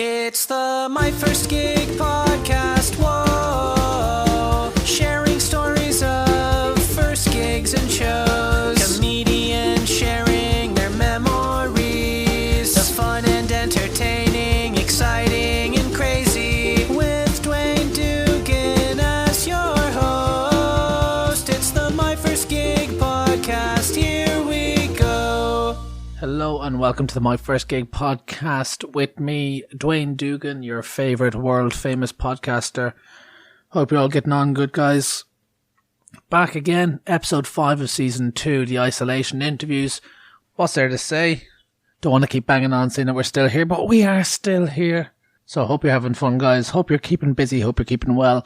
It's the My First Gig podcast, whoa. Sharing stories of first gigs and shows. Comedians sharing their memories. The fun and entertaining, exciting and crazy. With Dwayne Dugan as your host. It's the My First Gig podcast, here we go. Hello and welcome to the My First Gig podcast with me, Dwayne Dugan, your favourite world famous podcaster. Hope you're all getting on good, guys. Back again, episode 5 of season 2, the isolation interviews. What's there to say? Don't want to keep banging on saying that we're still here, but we are still here. So I hope you're having fun, guys. Hope you're keeping busy, hope you're keeping well.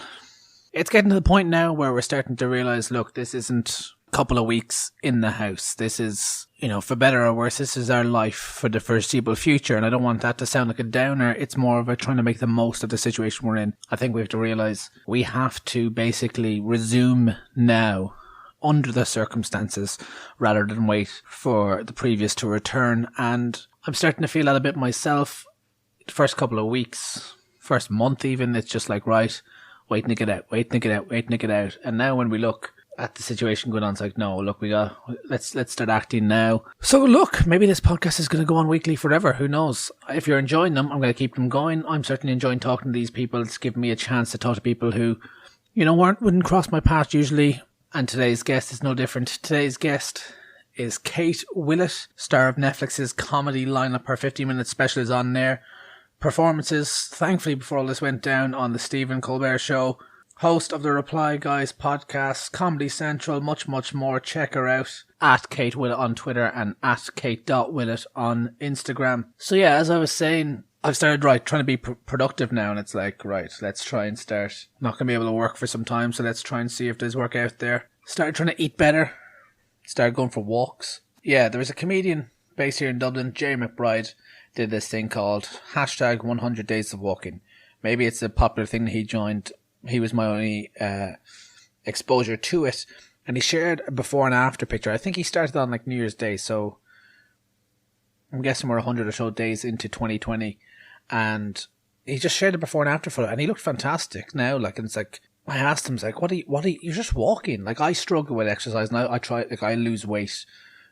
It's getting to the point now where we're starting to realise, look, this isn't a couple of weeks in the house. This is, for better or worse, this is our life for the foreseeable future. And I don't want that to sound like a downer. It's more of a trying to make the most of the situation we're in. I think we have to realise we have to basically resume now under the circumstances rather than wait for the previous to return. And I'm starting to feel that a bit myself. The first couple of weeks, first month even, it's just like, right, waiting to get out. And now when we look at the situation going on, it's like, no, look, let's start acting now. So look, maybe this podcast is going to go on weekly forever. Who knows? If you're enjoying them, I'm going to keep them going. I'm certainly enjoying talking to these people. It's giving me a chance to talk to people who, wouldn't cross my path usually. And today's guest is no different. Today's guest is Kate Willett, star of Netflix's comedy lineup. Her 15-minute special is on there. Performances, thankfully, before all this went down, on the Stephen Colbert show. Host of the Reply Guys podcast, Comedy Central, much, much more. Check her out at Kate Willett on Twitter and at Kate.Willett on Instagram. So yeah, as I was saying, I've started trying to be productive now, and it's like, right, let's try and start. Not going to be able to work for some time, so let's try and see if there's work out there. Started trying to eat better. Started going for walks. Yeah, there was a comedian based here in Dublin, Jerry McBride, did this thing called hashtag 100 Days of Walking. Maybe it's a popular thing that he joined. He was my only exposure to it. And he shared a before and after picture. I think he started on like New Year's Day. So I'm guessing we're 100 or so days into 2020. And he just shared a before and after photo. And he looked fantastic now. And it's like, I asked him, what are you, you're just walking. I struggle with exercise. And I try, I lose weight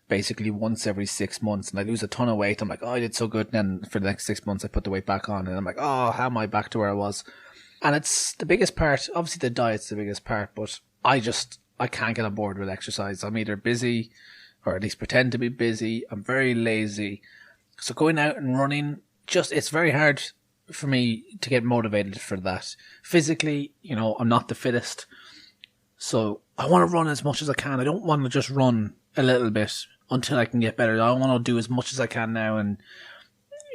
basically once every 6 months, and I lose a ton of weight. I'm like, oh, I did so good. And then for the next 6 months, I put the weight back on, and I'm like, oh, how am I back to where I was? And it's the biggest part. Obviously, the diet's the biggest part, but I can't get on board with exercise. I'm either busy, or at least pretend to be busy. I'm very lazy. So going out and running, it's very hard for me to get motivated for that. Physically, I'm not the fittest. So I want to run as much as I can. I don't want to just run a little bit until I can get better. I want to do as much as I can now, and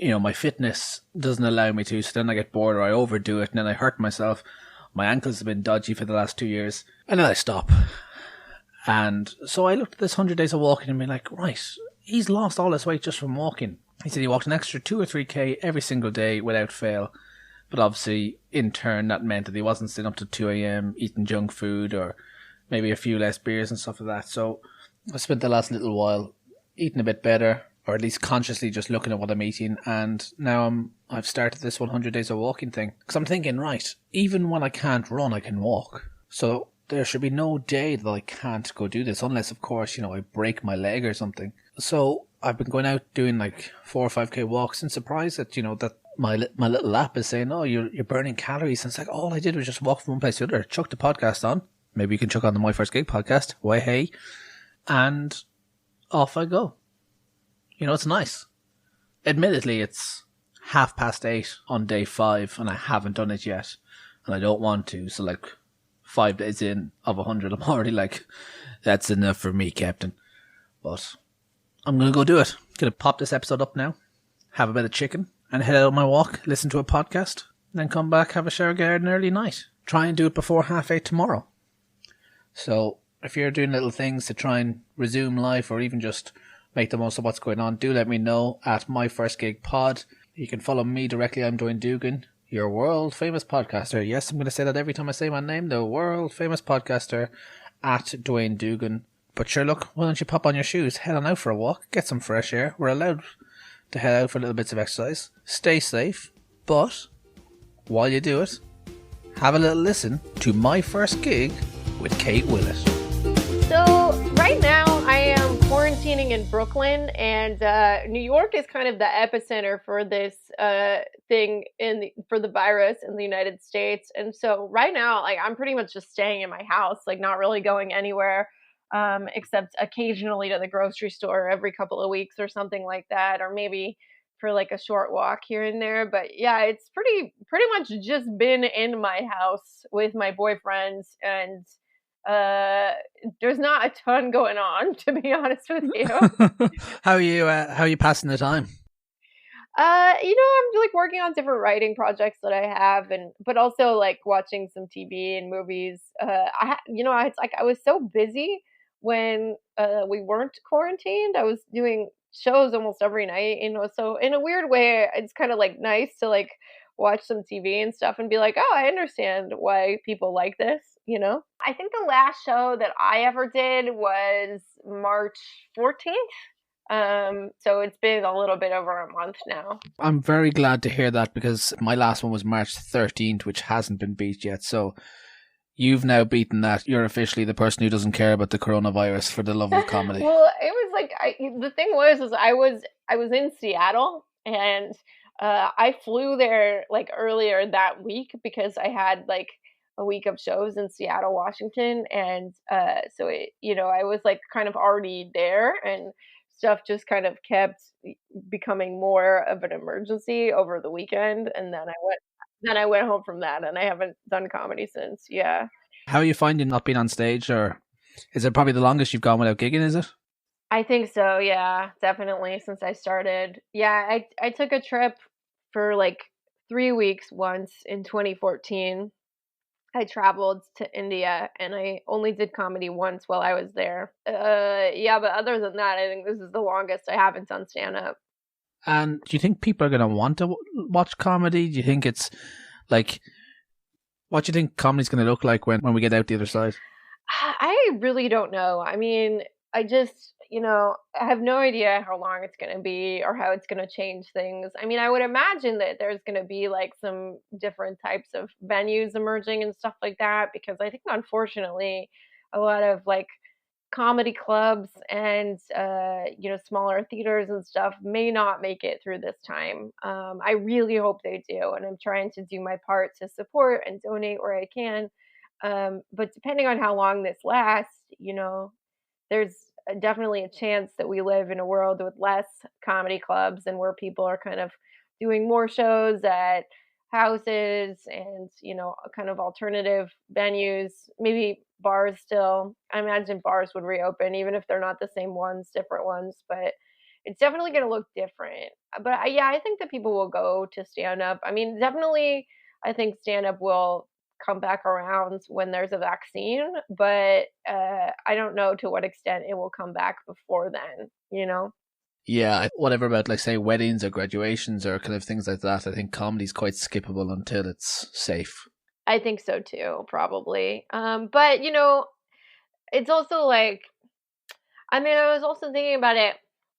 my fitness doesn't allow me to, so then I get bored or I overdo it and then I hurt myself. My ankles have been dodgy for the last 2 years, and then I stop. And so I looked at this 100 days of walking and been like, right, he's lost all this weight just from walking. He said he walked an extra 2 or 3k every single day without fail, but obviously in turn that meant that he wasn't staying up to 2 a.m. eating junk food or maybe a few less beers and stuff like that. So I spent the last little while eating a bit better, or at least consciously just looking at what I'm eating. And now I've started this 100 days of walking thing. Because I'm thinking, right, even when I can't run, I can walk. So there should be no day that I can't go do this. Unless, of course, I break my leg or something. So I've been going out doing 4 or 5k walks, and surprised that, that my little app is saying, oh, you're burning calories. And it's like, all I did was just walk from one place to the other. Chuck the podcast on. Maybe you can chuck on the My First Gig podcast. Why, hey. And off I go. It's nice. Admittedly, it's 8:30 on day 5, and I haven't done it yet, and I don't want to. So 5 days in of 100, I'm already like, that's enough for me, Captain. But I'm gonna go do it. Gonna pop this episode up now, have a bit of chicken, and head out on my walk, listen to a podcast, and then come back, have a shower, get out an early night. Try and do it before 8:30 tomorrow. So if you're doing little things to try and resume life, or even just make the most of what's going on, do let me know at My First Gig Pod. You can follow me directly. I'm Dwayne Dugan, your world famous podcaster. Yes, I'm going to say that every time I say my name. The world famous podcaster at Dwayne Dugan. But sure, look, why don't you pop on your shoes, head on out for a walk, get some fresh air. We're allowed to head out for little bits of exercise. Stay safe. But while you do it, have a little listen to my first gig with Kate Willett. So right now I am quarantining in Brooklyn, and New York is kind of the epicenter for this thing for the virus in the United States. And so right now, like, I'm pretty much just staying in my house, like not really going anywhere, except occasionally to the grocery store every couple of weeks or something like that, or maybe for like a short walk here and there. But yeah, it's pretty much just been in my house with my boyfriend, and there's not a ton going on, to be honest with you. How are you passing the time? I'm like working on different writing projects that I have, but also like watching some TV and movies. It's like I was so busy when we weren't quarantined. I was doing shows almost every night, so in a weird way, it's kind of like nice to like watch some TV and stuff and be like, oh, I understand why people like this. I think the last show that I ever did was March 14th. So it's been a little bit over a month now. I'm very glad to hear that, because my last one was March 13th, which hasn't been beat yet. So you've now beaten that. You're officially the person who doesn't care about the coronavirus for the love of comedy. Well, it was like the thing was I was in Seattle, and I flew there like earlier that week because I had like a week of shows in Seattle, Washington, and so I was like kind of already there, and stuff just kind of kept becoming more of an emergency over the weekend, and then I went home from that, and I haven't done comedy since. Yeah. How are you finding not being on stage, or is it probably the longest you've gone without gigging, is it? I think so, yeah, definitely, since I started. Yeah, I took a trip for like 3 weeks once in 2014. I traveled to India, and I only did comedy once while I was there. Yeah, but other than that, I think this is the longest I haven't done stand-up. And do you think people are going to want to watch comedy? Do you think it's like, what do you think comedy's going to look like when we get out the other side? I really don't know. I mean, I just, I have no idea how long it's going to be or how it's going to change things. I mean, I would imagine that there's going to be like some different types of venues emerging and stuff like that, because I think, unfortunately, a lot of like comedy clubs and smaller theaters and stuff may not make it through this time. I really hope they do, and I'm trying to do my part to support and donate where I can. But depending on how long this lasts, there's definitely a chance that we live in a world with less comedy clubs, and where people are kind of doing more shows at houses and kind of alternative venues, maybe bars still. I imagine bars would reopen, even if they're not the same ones, different ones, but it's definitely going to look different. But I think that people will go to stand up. I mean, definitely, I think stand up will come back around when there's a vaccine, but I don't know to what extent it will come back before then. Yeah, whatever about, like, say, weddings or graduations or kind of things like that, I think comedy's quite skippable until it's safe. I think so too, probably. But it's also like, I mean, I was also thinking about it,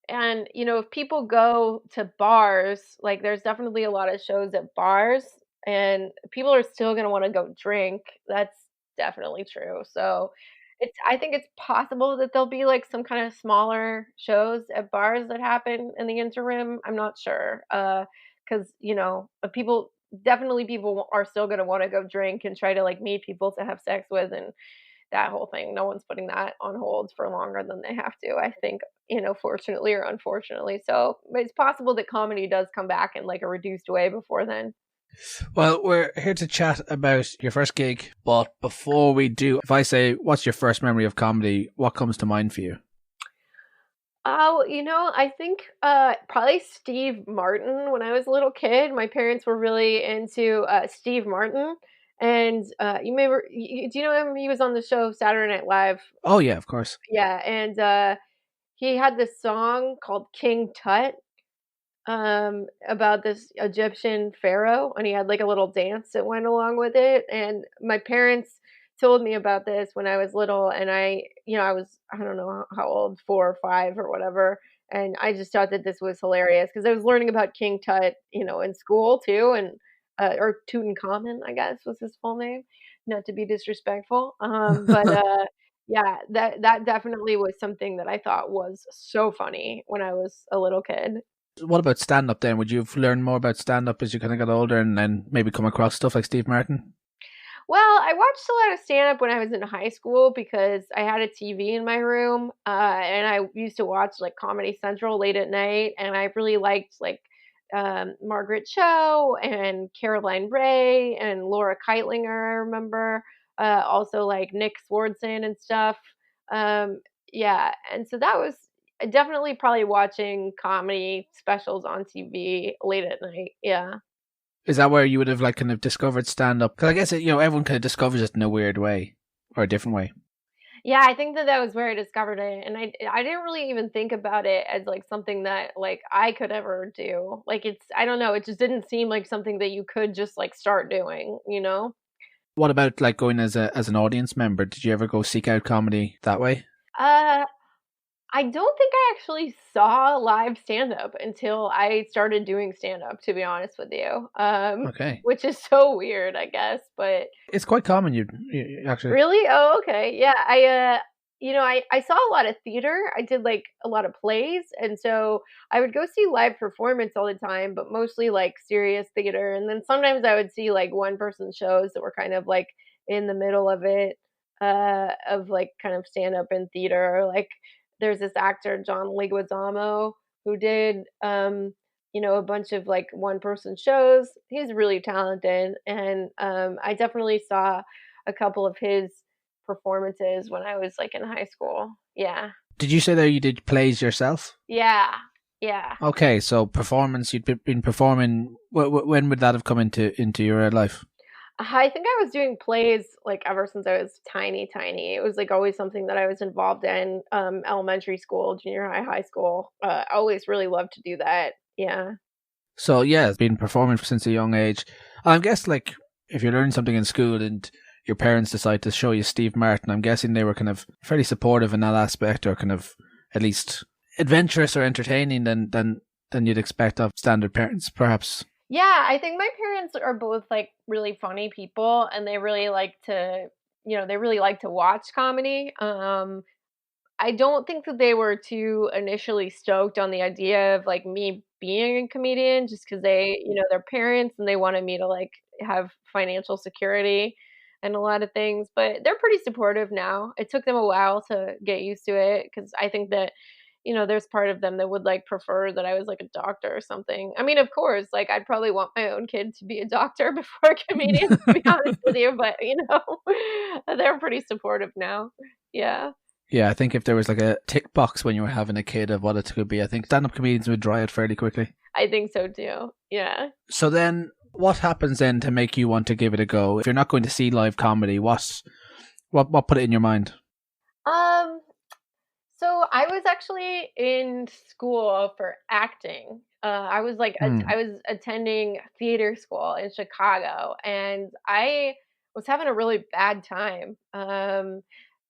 and if people go to bars, like there's definitely a lot of shows at bars, and people are still going to want to go drink. That's definitely true. So I think it's possible that there'll be like some kind of smaller shows at bars that happen in the interim. I'm not sure. Cause people are still going to want to go drink and try to like meet people to have sex with, and that whole thing. No one's putting that on hold for longer than they have to, I think, fortunately or unfortunately. So it's possible that comedy does come back in like a reduced way before then. Well, we're here to chat about your first gig, but before we do, if I say, what's your first memory of comedy, what comes to mind for you? Oh, I think probably Steve Martin. When I was a little kid, my parents were really into Steve Martin. And do you know him? He was on the show Saturday Night Live. Oh, yeah, of course. Yeah, and he had this song called King Tut, about this Egyptian pharaoh, and he had like a little dance that went along with it. And my parents told me about this when I was little, and I was, I don't know how old, 4 or 5 or whatever. And I just thought that this was hilarious because I was learning about King Tut, in school too, and or Tutankhamun, I guess was his full name, not to be disrespectful. But yeah, that definitely was something that I thought was so funny when I was a little kid. What about stand-up then? Would you have learned more about stand-up as you kind of got older and then maybe come across stuff like Steve Martin? Well, I watched a lot of stand-up when I was in high school because I had a TV in my room, and I used to watch like Comedy Central late at night, and I really liked like Margaret Cho and Caroline Ray and Laura Keitlinger. I remember also like Nick Swardson and stuff. Yeah, and so that was definitely probably watching comedy specials on TV late at night. Yeah. Is that where you would have like kind of discovered stand-up? Because I guess everyone kind of discovers it in a weird way or a different way. Yeah, I think that was where I discovered it, and I didn't really even think about it as like something that like I could ever do. Like I don't know, it just didn't seem like something that you could just like start doing, you know? What about like going as an audience member? Did you ever go seek out comedy that way? Uh I don't think I actually saw live stand-up until I started doing stand-up, to be honest with you. Okay. Which is so weird, I guess, but It's quite common, you actually. really? Oh, okay. Yeah, I saw a lot of theater. I did like a lot of plays, and so I would go see live performance all the time, but mostly like serious theater. And then sometimes I would see like one-person shows that were kind of like in the middle of it, of like kind of stand-up and theater. Like there's this actor, John Leguizamo, who did a bunch of like one-person shows. He's really talented, and I definitely saw a couple of his performances when I was like in high school. Yeah. Did you say that you did plays yourself? Yeah. Yeah. Okay, so performance, been performing. When would that have come into your life? I think I was doing plays like ever since I was tiny, tiny. It was like always something that I was involved in. Elementary school, junior high, high school. I always really loved to do that. Yeah. So yeah, been performing since a young age. I guess like if you're learning something in school and your parents decide to show you Steve Martin, I'm guessing they were kind of fairly supportive in that aspect, or kind of at least adventurous or entertaining than you'd expect of standard parents, perhaps. Yeah, I think my parents are both like really funny people, and they really like to, watch comedy. I don't think that they were too initially stoked on the idea of like me being a comedian just because they're parents and they wanted me to like have financial security and a lot of things, but they're pretty supportive now. It took them a while to get used to it because I think that there's part of them that would like prefer that I was like a doctor or something. I mean, of course, like I'd probably want my own kid to be a doctor before a comedian, to be honest with you, but they're pretty supportive now. Yeah. Yeah, I think if there was like a tick box when you were having a kid of what it could be, I think stand-up comedians would dry it fairly quickly. I think so too. Yeah. So then, what happens then to make you want to give it a go? If you're not going to see live comedy, what put it in your mind? So I was actually in school for acting. I was like, I was attending theater school in Chicago, and I was having a really bad time.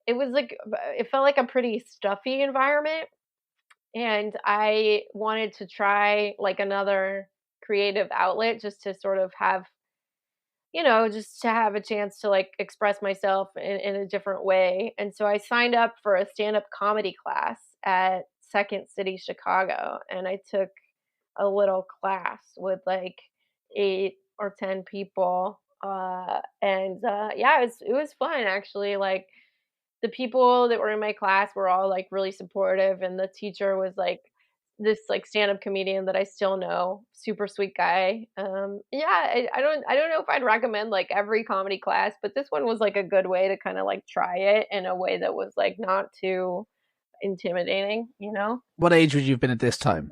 It felt like a pretty stuffy environment, and I wanted to try like another creative outlet just to sort of have just to have a chance to like express myself in a different way. And so I signed up for a stand-up comedy class at Second City Chicago, and I took a little class with like 8 or 10 people. Yeah, it was fun actually. Like the people that were in my class were all like really supportive, and the teacher was like this like stand-up comedian that I still know, super sweet guy. Yeah, I don't know if I'd recommend like every comedy class, but this one was like a good way to kind of like try it in a way that was like not too intimidating. What age would you have been at this time?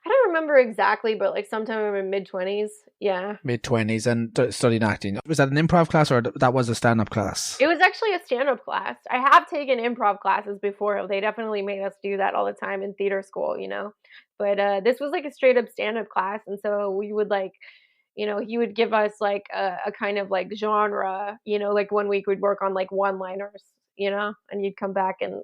I don't remember exactly, but like sometime in mid-20s. Yeah. Mid-20s and studying acting. Was that an improv class or that was a stand-up class? It was actually a stand-up class. I have taken improv classes before. They definitely made us do that all the time in theater school, But this was like a straight-up stand-up class. And so we would like, he would give us like a kind of like genre, like one week we'd work on like one-liners, and you'd come back and,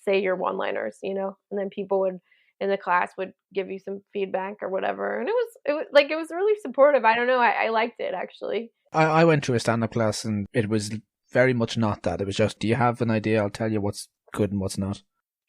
say your one-liners, and then people would in the class would give you some feedback or whatever. And it was really supportive. I don't know. I liked it actually. I went through a stand-up class and it was very much not that. It was just, do you have an idea? I'll tell you what's good and what's not.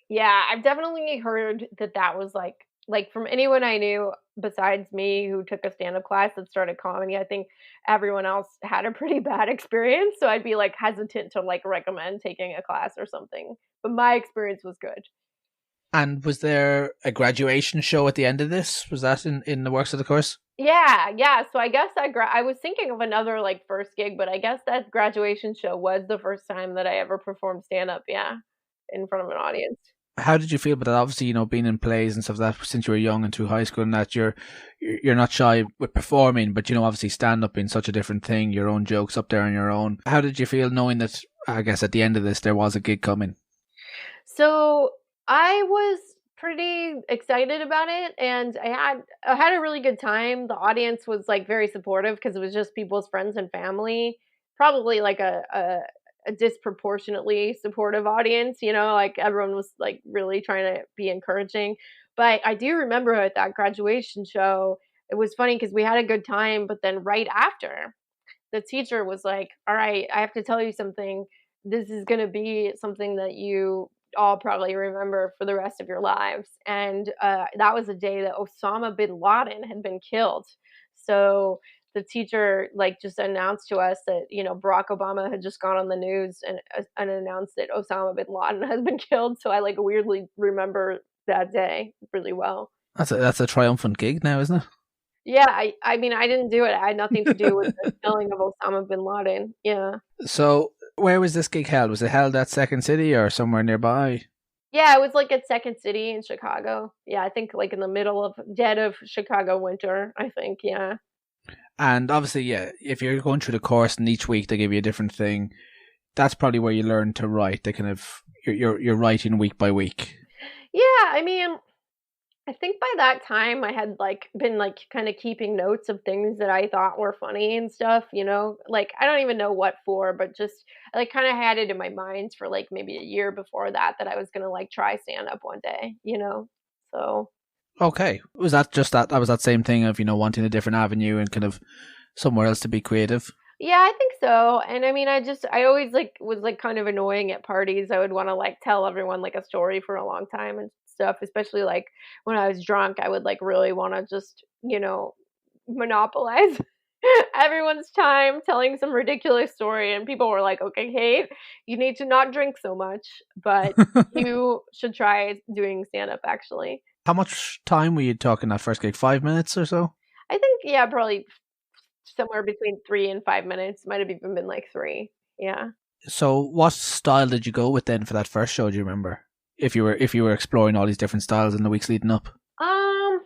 Yeah, I've definitely heard that was like from anyone I knew besides me who took a stand-up class that started comedy. I think everyone else had a pretty bad experience, so I'd be like hesitant to like recommend taking a class or something. But my experience was good. And was there a graduation show at the end of this? Was that in the works of the course? Yeah. So I guess I was thinking of another like first gig, but I guess that graduation show was the first time that I ever performed stand-up. Yeah, in front of an audience. How did you feel about that? Obviously, being in plays and stuff like that since you were young and through high school, and that you're not shy with performing, but obviously stand up being such a different thing, your own jokes up there on your own. How did you feel knowing that, I guess, at the end of this there was a gig coming? So I was pretty excited about it, and I had a really good time. The audience was like very supportive because it was just people's friends and family, probably like a disproportionately supportive audience, like everyone was like really trying to be encouraging. But I do remember at that graduation show, it was funny because we had a good time, but then right after, the teacher was like, all right, I have to tell you something. This is going to be something that you all probably remember for the rest of your lives. And that was the day that Osama bin Laden had been killed. So the teacher like just announced to us that Barack Obama had just gone on the news and announced that Osama bin Laden has been killed. So I like weirdly remember that day really well. That's a triumphant gig now, isn't it? Yeah, I mean I didn't do it. I had nothing to do with the killing of Osama bin Laden. Yeah. So where was this gig held? Was it held at Second City or somewhere nearby? Yeah, it was like at Second City in Chicago. Yeah, I think like in the middle of dead of Chicago winter, I think. Yeah. And obviously, yeah, if you're going through the course and each week they give you a different thing, that's probably where you learn to write. They kind of you're writing week by week. Yeah, I mean, I think by that time I had like been like kind of keeping notes of things that I thought were funny and stuff, like I don't even know what for, but just I like kind of had it in my mind for like maybe a year before that I was going to like try stand up one day, so. Okay. Was that just that was that same thing of, wanting a different avenue and kind of somewhere else to be creative? Yeah, I think so. And I mean, I always like was like kind of annoying at parties. I would want to like tell everyone like a story for a long time and stuff, especially like when I was drunk, I would like really want to just, monopolize everyone's time telling some ridiculous story. And people were like, okay, Kate, you need to not drink so much, but you should try doing stand up actually. How much time were you talking that first gig? 5 minutes or so? I think, yeah, probably somewhere between 3 and 5 minutes. Might have even been like 3. Yeah. So what style did you go with then for that first show? Do you remember? If you were exploring all these different styles in the weeks leading up? I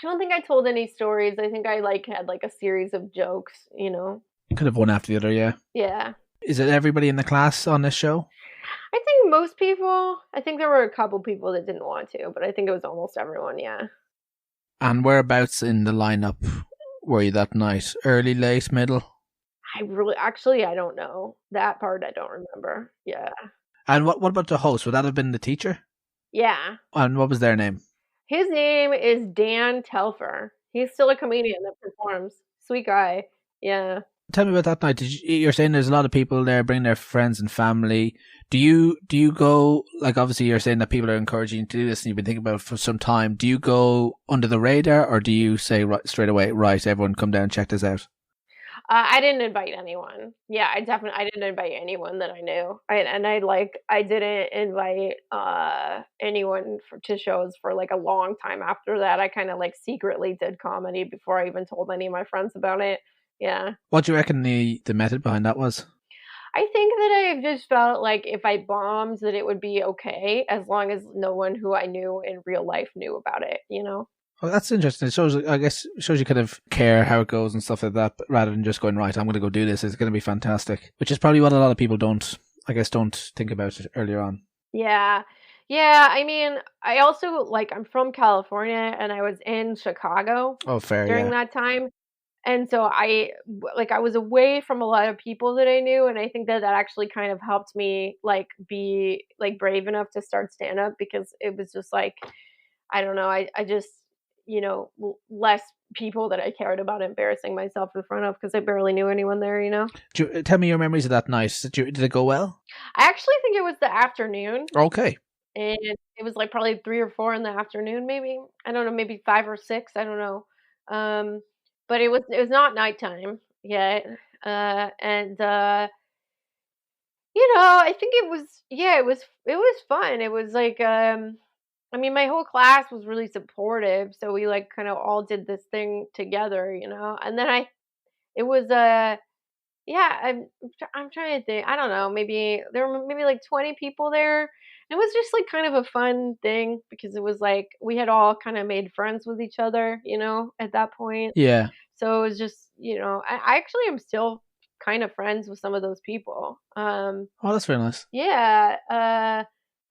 don't think I told any stories. I think I like had like a series of jokes, Could have one after the other, yeah. Yeah. Is it everybody in the class on this show? I think most people. I think there were a couple people that didn't want to, but I think it was almost everyone, yeah. And whereabouts in the lineup were you that night? Early, late, middle? I don't know. That part I don't remember. Yeah. And what about the host? Would that have been the teacher? Yeah. And what was their name? His name is Dan Telfer. He's still a comedian that performs. Sweet guy. Yeah. Tell me about that night. You're saying there's a lot of people there bringing their friends and family. Do you go, like obviously you're saying that people are encouraging you to do this and you've been thinking about it for some time. Do you go under the radar or do you say right, straight away, right, everyone come down and check this out? I didn't invite anyone. Yeah, I didn't invite anyone that I knew. I didn't invite anyone to shows for like a long time after that. I kind of like secretly did comedy before I even told any of my friends about it. Yeah. What do you reckon the method behind that was? I think that I just felt like if I bombed that it would be okay as long as no one who I knew in real life knew about it, Well, that's interesting. It shows, I guess, you kind of care how it goes and stuff like that, but rather than just going, right, I'm going to go do this. It's going to be fantastic, which is probably what a lot of people don't think about it earlier on. Yeah. Yeah. I mean, I also I'm from California and I was in Chicago during that time. And so I was away from a lot of people that I knew, and I think that actually kind of helped me like be like brave enough to start stand up, because it was just like, I don't know, I just, less people that I cared about embarrassing myself in front of, because I barely knew anyone there. Tell me your memories of that night. Did it go well? I actually think it was the afternoon, Okay. and it was like probably 3 or 4 in the afternoon, maybe. I don't know, maybe 5 or 6, I don't know. Um, but it was not nighttime yet. And I think it was, yeah, it was fun. It was like, I mean, my whole class was really supportive, so we like kind of all did this thing together. And then it was yeah, I'm trying to think. I don't know. Maybe there were maybe like 20 people there. It was just like kind of a fun thing, because it was like we had all kind of made friends with each other, at that point. Yeah. So it was just, I actually am still kind of friends with some of those people. Oh, that's very nice. Yeah,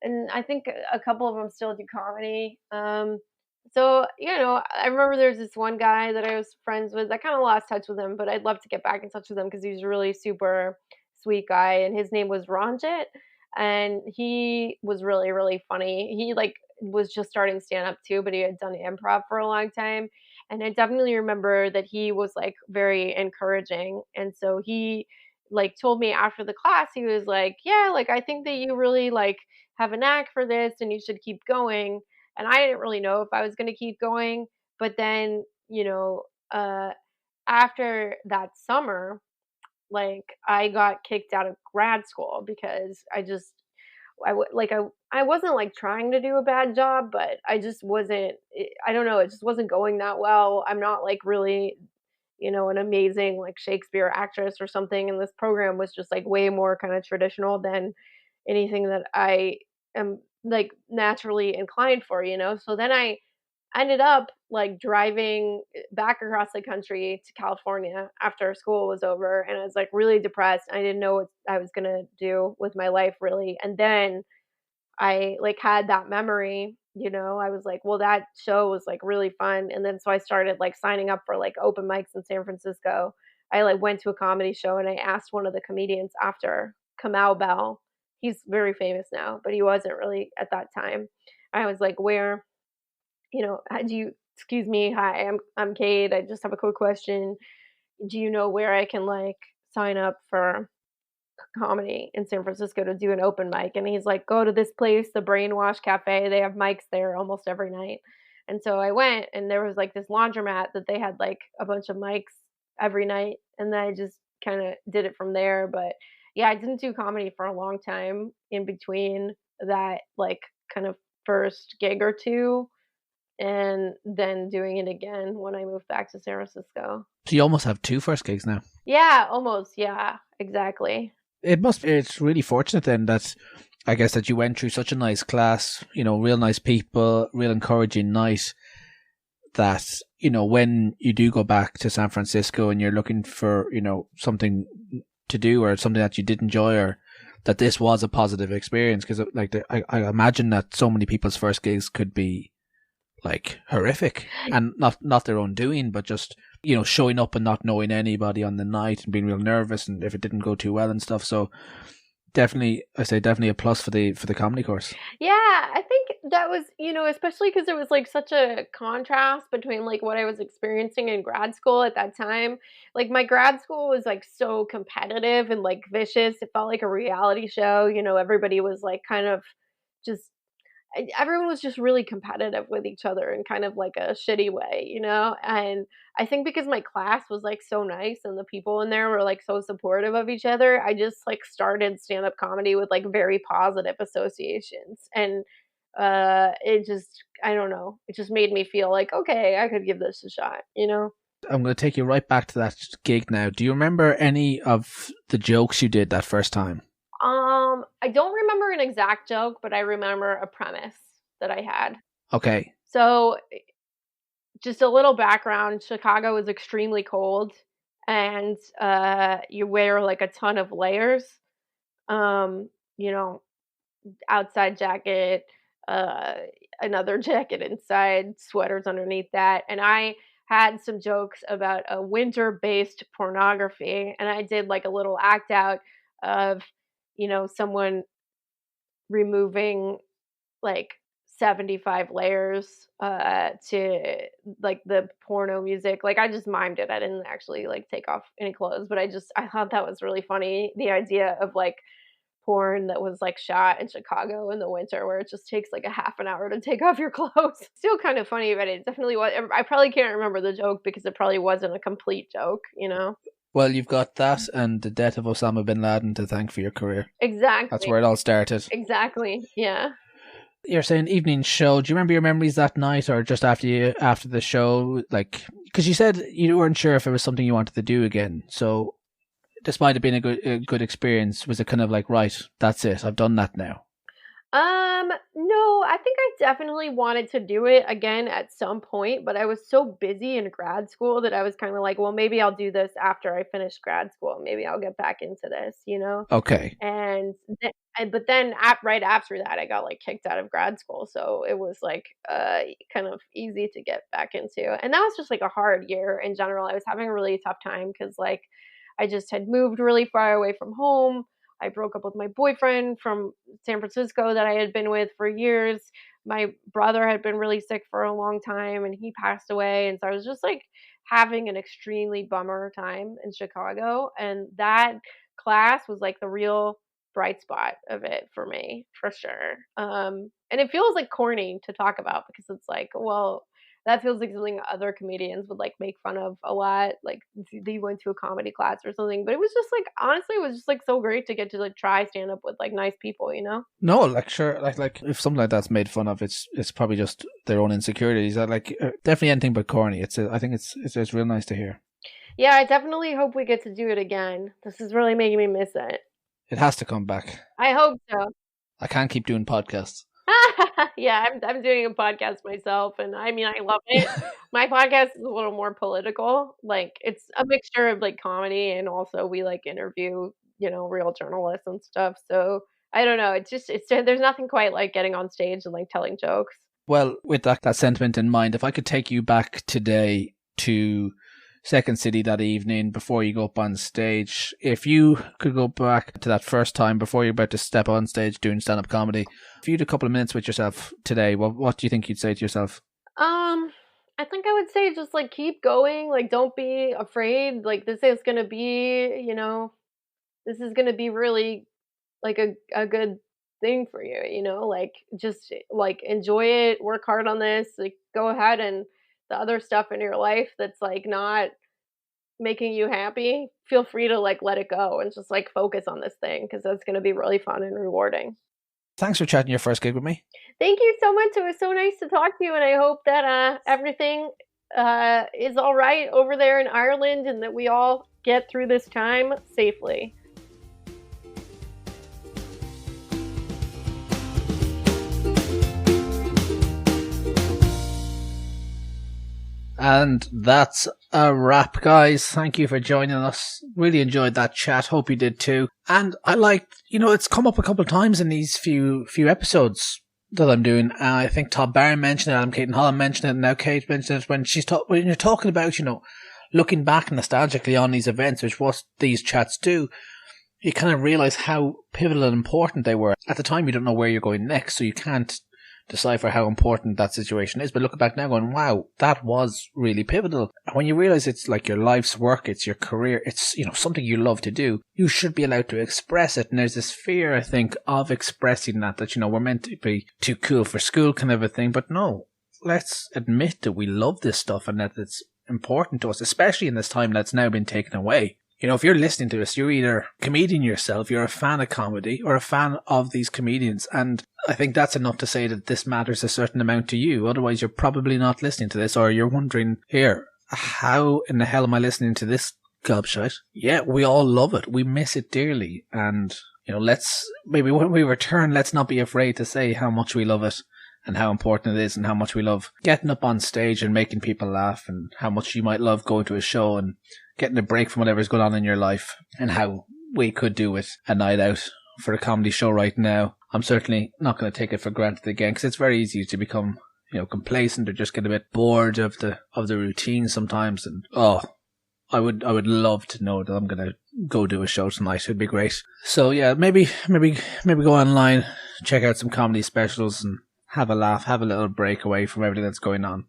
and I think a couple of them still do comedy. So I remember there's this one guy that I was friends with. I kind of lost touch with him, but I'd love to get back in touch with him, because he was a really super sweet guy, and his name was Ranjit, and he was really really funny. He like was just starting stand up too, but he had done improv for a long time, and I definitely remember that he was like very encouraging, and so he like told me after the class, he was like, yeah, like I think that you really like have a knack for this, and you should keep going. And I didn't really know if I was going to keep going, but then uh after that summer, like I got kicked out of grad school, because I wasn't like trying to do a bad job, but I just wasn't, I don't know, it just wasn't going that well. I'm not like really an amazing like Shakespeare actress or something. And this program was just like way more kind of traditional than anything that I am like naturally inclined for. So then I ended up like driving back across the country to California after school was over, and I was like really depressed. I didn't know what I was going to do with my life really. And then I like had that memory. I was like, well, that show was like really fun. And then so I started like signing up for like open mics in San Francisco. I like went to a comedy show, and I asked one of the comedians after, Kamau Bell. He's very famous now, but he wasn't really at that time. I was like, where, do you, excuse me, hi, I'm Kate. I just have a quick question. Do you know where I can like sign up for comedy in San Francisco to do an open mic? And he's like, go to this place, the Brainwash Cafe. They have mics there almost every night. And so I went, and there was like this laundromat that they had like a bunch of mics every night. And then I just kind of did it from there. But yeah, I didn't do comedy for a long time in between that, like kind of first gig or two, and then doing it again when I moved back to San Francisco. So you almost have 2 first gigs now. Yeah, almost. Yeah, exactly. It's really fortunate then that I guess that you went through such a nice class, real nice people, real encouraging night, that, when you do go back to San Francisco and you're looking for, something to do or something that you did enjoy, or that this was a positive experience. Because like I imagine that so many people's first gigs could be like horrific, and not their own doing, but just showing up and not knowing anybody on the night and being real nervous, and if it didn't go too well and stuff. So definitely a plus for the comedy course. Yeah, I think that was, especially because it was like such a contrast between like what I was experiencing in grad school at that time. Like my grad school was like so competitive and like vicious. It felt like a reality show. Everybody was like kind of just, everyone was just really competitive with each other in kind of like a shitty way. And I think because my class was like so nice, and the people in there were like so supportive of each other, I just like started stand-up comedy with like very positive associations. And it just, I don't know, it just made me feel like, okay, I could give this a shot. I'm going to take you right back to that gig now. Do you remember any of the jokes you did that first time? I don't remember an exact joke, but I remember a premise that I had. Okay. So just a little background, Chicago is extremely cold, and you wear like a ton of layers. Um, you know, outside jacket, uh, another jacket inside, sweaters underneath that. And I had some jokes about a winter-based pornography, and I did like a little act out of, someone removing like 75 layers to like the porno music. Like I just mimed it. I didn't actually like take off any clothes, but I thought that was really funny. The idea of like porn that was like shot in Chicago in the winter where it just takes like a half an hour to take off your clothes. Still kind of funny, but it definitely was. I probably can't remember the joke because it probably wasn't a complete joke, Well, you've got that and the death of Osama bin Laden to thank for your career. Exactly. That's where it all started. Exactly. Yeah. You're saying evening show. Do you remember your memories that night or just after the show? Like, because you said you weren't sure if it was something you wanted to do again. So despite it being a good experience, was it kind of like, right, that's it, I've done that now? No, I think I definitely wanted to do it again at some point, but I was so busy in grad school that I was kind of like, well, maybe I'll do this after I finish grad school. Maybe I'll get back into this, Okay. But then right after that, I got like kicked out of grad school. So it was like kind of easy to get back into. And that was just like a hard year in general. I was having a really tough time because like I just had moved really far away from home. I broke up with my boyfriend from San Francisco that I had been with for years. My brother had been really sick for a long time and he passed away. And so I was just like having an extremely bummer time in Chicago. And that class was like the real bright spot of it for me, for sure. And it feels like corny to talk about because it's like, well, that feels like something other comedians would like make fun of a lot. Like they went to a comedy class or something, but it was just like, honestly, it was just like so great to get to like try stand up with like nice people, No, like sure, like if something like that's made fun of, it's probably just their own insecurities. Like definitely anything but corny. I think it's real nice to hear. Yeah, I definitely hope we get to do it again. This is really making me miss it. It has to come back. I hope so. I can't keep doing podcasts. Yeah, I'm doing a podcast myself, and I mean, I love it. My podcast is a little more political. Like, it's a mixture of like comedy, and also we like interview, real journalists and stuff. So I don't know. There's nothing quite like getting on stage and like telling jokes. Well, with that sentiment in mind, if I could take you back today to Second City that evening before you go up on stage, if you could go back to that first time before you're about to step on stage doing stand-up comedy, if you had a couple of minutes with yourself today, what do you think you'd say to yourself? I think I would say just like keep going, like don't be afraid, like this is gonna be, this is gonna be really like a good thing for you, like just like enjoy it, work hard on this, like go ahead, and the other stuff in your life that's like not making you happy, feel free to like let it go and just like focus on this thing because that's going to be really fun and rewarding. Thanks for chatting your first gig with me. Thank you so much. It was so nice to talk to you, and I hope that everything is all right over there in Ireland and that we all get through this time safely. And that's a wrap, guys. Thank you for joining us. Really enjoyed that chat. Hope you did too. And I liked, it's come up a couple of times in these few episodes that I'm doing. I think Todd Barron mentioned it, Adam Kate and Holland mentioned it, and now Kate mentioned it when when you're talking about, looking back nostalgically on these events, which what these chats do. You kind of realize how pivotal and important they were. At the time, you don't know where you're going next, so you can't decipher how important that situation is, but looking back now going, wow, that was really pivotal. And when you realize it's like your life's work, it's your career, it's something you love to do, you should be allowed to express it. And there's this fear, I think, of expressing that we're meant to be too cool for school kind of a thing. But no, let's admit that we love this stuff and that it's important to us, especially in this time that's now been taken away. If you're listening to this, you're either a comedian yourself, you're a fan of comedy, or a fan of these comedians. And I think that's enough to say that this matters a certain amount to you. Otherwise, you're probably not listening to this, or you're wondering, here, how in the hell am I listening to this gobshite? Yeah, we all love it. We miss it dearly. And, maybe when we return, let's not be afraid to say how much we love it and how important it is and how much we love getting up on stage and making people laugh and how much you might love going to a show and getting a break from whatever's going on in your life and how we could do with a night out for a comedy show right now. I'm certainly not going to take it for granted again because it's very easy to become complacent or just get a bit bored of the routine sometimes. And I would love to know that I'm gonna go do a show tonight. It'd be great. So yeah, maybe go online, check out some comedy specials, and have a laugh, have a little break away from everything that's going on.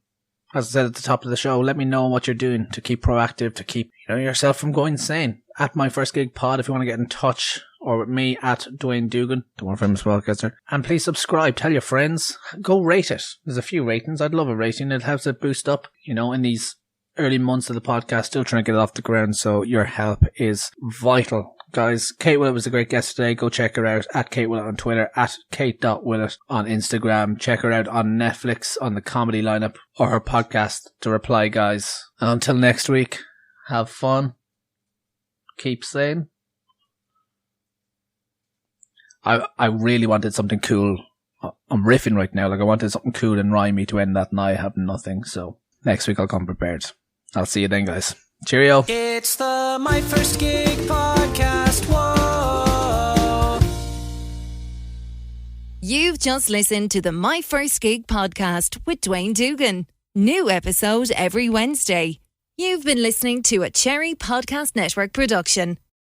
As I said at the top of the show, let me know what you're doing to keep proactive, to keep yourself from going insane. At My First Gig Pod, if you want to get in touch, or with me at Dwayne Dugan, the World Famous Podcaster. And please subscribe, tell your friends, go rate it. There's a few ratings. I'd love a rating. It helps it boost up, in these early months of the podcast, still trying to get it off the ground. So your help is vital. Guys, Kate Willett was a great guest today. Go check her out at Kate Willett on Twitter, at Kate.Willett on Instagram. Check her out on Netflix on the comedy lineup, or her podcast, The Reply Guys. And until next week, have fun. Keep sane. I really wanted something cool. I'm riffing right now. I wanted something cool and rhymey to end that, and I have nothing. So next week I'll come prepared. I'll see you then, guys. Cheerio. It's the My First Gig podcast. Whoa. You've just listened to the My First Gig podcast with Dwayne Dugan. New episode every Wednesday. You've been listening to a Cherry Podcast Network production.